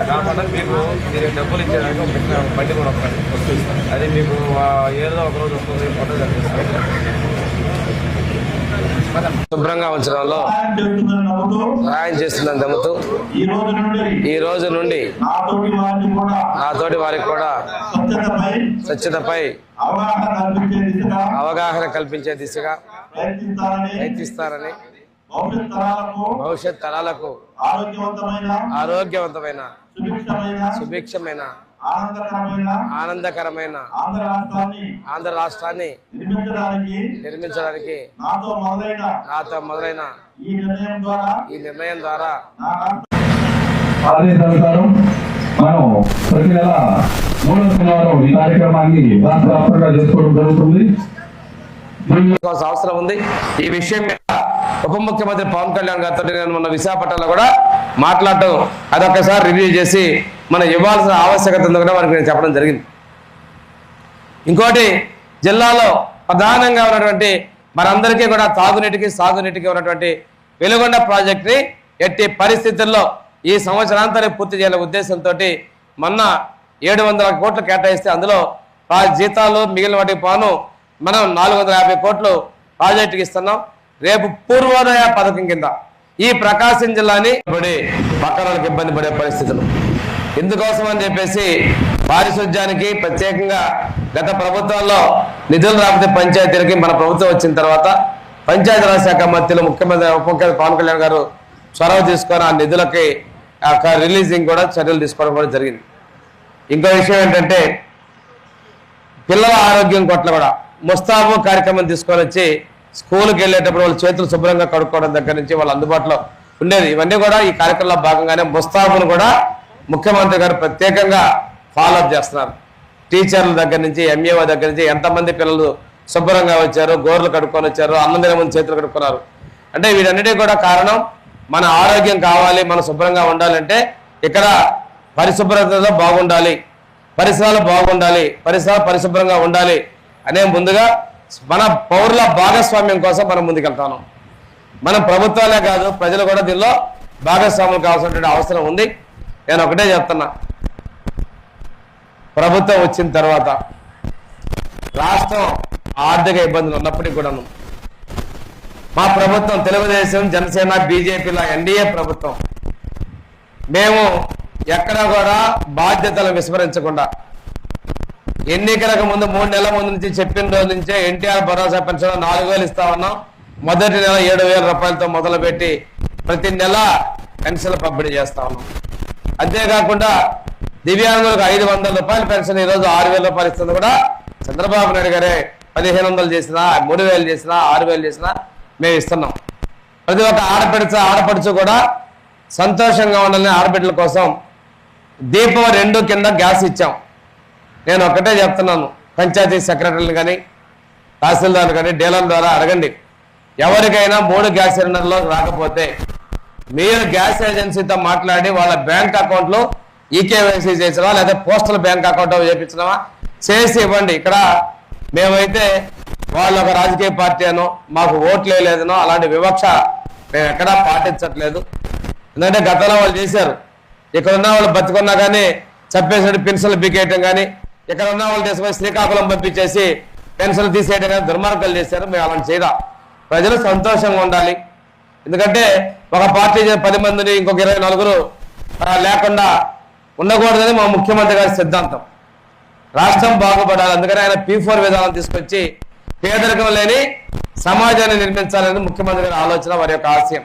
కాకుండా మీకు డబ్బులు ఇచ్చేదానికి బండి కూడా వస్తుంది. అది మీకు ఏదో ఒక రోజు వస్తుంది, ఫోటో కనిపిస్తుంది. శుభ్రంగా ఉంచడంలో సహాయం చేస్తుందని నమ్ముతూ ఈ రోజు నుండి నా తోటి వారికి కూడా స్వచ్ఛతపై అవగాహన కల్పించే దిశగా ప్రయత్నిస్తారని, భవిష్యత్ తరాలకు ఆరోగ్యవంతమైన సుభిక్షమైన ఆనందకరమైన ఆంధ్ర రాష్ట్రాన్ని నిర్మించడానికి నాతో మొదలైన ఈ నిర్ణయం ద్వారా మనం ప్రతి నెల 3వ శనివారం ఈ కార్యక్రమాన్ని రాష్ట్రవ్యాప్తంగా చేసుకోవడం జరుగుతుంది. అవసరం ఉంది. ఈ విషయం మీద ఉప ముఖ్యమంత్రి పవన్ కళ్యాణ్ గారితో నేను మొన్న విశాఖపట్నంలో కూడా మాట్లాడటం, అదొకసారి రివ్యూ చేసి మనం ఇవ్వాల్సిన ఆవశ్యకత ఉందో కూడా వారికి నేను చెప్పడం జరిగింది. ఇంకోటి, జిల్లాలో ప్రధానంగా ఉన్నటువంటి మనందరికీ కూడా తాగునీటికి సాగునీటికి ఉన్నటువంటి వెలుగొండ ప్రాజెక్టుని ఎట్టి పరిస్థితుల్లో ఈ సంవత్సరాంతానికి పూర్తి చేయాలనే ఉద్దేశంతో మొన్న 700 కోట్లు కేటాయిస్తే అందులో జీతాలు మిగిలిన వాటికి పోను మనం 450 కోట్లు ప్రాజెక్టుకి ఇస్తున్నాం. రేపు పూర్వోదయ పథకం కింద ఈ ప్రకాశం జిల్లాని పక్కన వాళ్ళకి ఇబ్బంది పడే పరిస్థితులు. ఇందుకోసం అని చెప్పేసి పారిశుధ్యానికి ప్రత్యేకంగా గత ప్రభుత్వంలో నిధులు రాకపోతే పంచాయతీలకి మన ప్రభుత్వం వచ్చిన తర్వాత పంచాయతీరాజ్ శాఖ మంత్రులు ముఖ్యమంత్రి ఉప ముఖ్యమంత్రి పవన్ కళ్యాణ్ గారు చొరవ తీసుకొని ఆ నిధులకి రిలీజింగ్ కూడా చర్యలు తీసుకోవడం కూడా జరిగింది. ఇంకో విషయం ఏంటంటే, పిల్లల ఆరోగ్యం పట్ల కూడా ముస్తాబు కార్యక్రమం తీసుకొని వచ్చి స్కూల్కి వెళ్ళేటప్పుడు వాళ్ళ చేతులు శుభ్రంగా కడుక్కోవడం దగ్గర నుంచి వాళ్ళు అందుబాటులో ఉండేది. ఇవన్నీ కూడా ఈ కార్యక్రమంలో భాగంగానే ముస్తాబును కూడా ముఖ్యమంత్రి గారు ప్రత్యేకంగా ఫాలోఅప్ చేస్తున్నారు. టీచర్ల దగ్గర నుంచి ఎంఏఓ దగ్గర నుంచి ఎంతమంది పిల్లలు శుభ్రంగా వచ్చారు, గోర్లు కడుక్కొని వచ్చారు, అన్నం తినే ముందు చేతులు కడుక్కున్నారు. అంటే వీటన్నిటికీ కూడా కారణం మన ఆరోగ్యం కావాలి, మనం శుభ్రంగా ఉండాలంటే ఇక్కడ పరిశుభ్రతలో బాగుండాలి, పరిసరాలు బాగుండాలి, పరిసరాలు పరిశుభ్రంగా ఉండాలి అనే ముందుగా మన పౌరుల భాగస్వామ్యం కోసం మనం ముందుకెళ్తాను. మనం ప్రభుత్వాలే కాదు, ప్రజలు కూడా దీనిలో భాగస్వాములు కావాల్సినటువంటి అవసరం ఉంది. నేను ఒకటే చెప్తున్నా, ప్రభుత్వం వచ్చిన తర్వాత రాష్ట్రం ఆర్థిక ఇబ్బందులు ఉన్నప్పటికీ కూడాను మా ప్రభుత్వం తెలుగుదేశం, జనసేన, బీజేపీల ఎన్డీఏ ప్రభుత్వం మేము ఎక్కడా కూడా బాధ్యతలు విస్మరించకుండా ఎన్నికలకు ముందు 3 నెలల ముందు నుంచి చెప్పిన రోజు నుంచే ఎన్టీఆర్ భరోసా పెన్షన్ 4,000 ఇస్తా ఉన్నాం. మొదటి నెల 7,000 రూపాయలతో మొదలుపెట్టి ప్రతి నెల పెన్షన్లు పంపిణీ చేస్తా ఉన్నాం. అంతేకాకుండా దివ్యాంగులకు 500 రూపాయల పెన్షన్ ఈరోజు 6,000 రూపాయలు ఇస్తుంది కూడా చంద్రబాబు నాయుడు గారే 1,500 చేసినా, 3,000 చేసినా, 6,000 చేసినా మేము ఇస్తున్నాం. ప్రతి ఒక్క ఆడపడుచు కూడా సంతోషంగా ఉండాలని ఆడబిడ్డల కోసం దీపం 2 కింద గ్యాస్ ఇచ్చాం. నేను ఒక్కటే చెప్తున్నాను, పంచాయతీ సెక్రటరీలు కానీ తహసీల్దార్లు కానీ డీలర్ల ద్వారా అడగండి. ఎవరికైనా 3 గ్యాస్ సిలిండర్లు రాకపోతే మీరు గ్యాస్ ఏజెన్సీతో మాట్లాడి వాళ్ళ బ్యాంక్ అకౌంట్లో ఈకేవైసీ చేసినా లేదా పోస్టల్ బ్యాంక్ అకౌంట్ చేయించినావా చేసి ఇవ్వండి. ఇక్కడ మేమైతే వాళ్ళు ఒక రాజకీయ పార్టీ అనో మాకు ఓట్లు వేయలేదనో అలాంటి వివక్ష మేము ఎక్కడా పాటించట్లేదు. ఎందుకంటే గతంలో వాళ్ళు చేశారు, ఇక్కడ ఉన్న వాళ్ళు బతుకున్నా కానీ చెప్పేసినట్టు పెన్షన్లు బికేయటం కానీ, ఇక్కడ ఉన్న వాళ్ళు తీసుకొని శ్రీకాకుళం పంపించేసి పెన్షన్లు తీసేయడం కానీ దుర్మార్గాలు చేశారు. మేము అలాంటి చేయరా. ప్రజలు సంతోషంగా ఉండాలి. ఎందుకంటే ఒక పార్టీ 10 మందిని ఇంకొక 24 లేకుండా ఉండకూడదని మా ముఖ్యమంత్రి గారి సిద్ధాంతం. రాష్ట్రం బాగుపడాలి, అందుకని ఆయన P4 విధానం తీసుకొచ్చి పేదరికం లేని సమాజాన్ని నిర్మించాలనేది ముఖ్యమంత్రి గారి ఆలోచన, వారి యొక్క ఆశయం.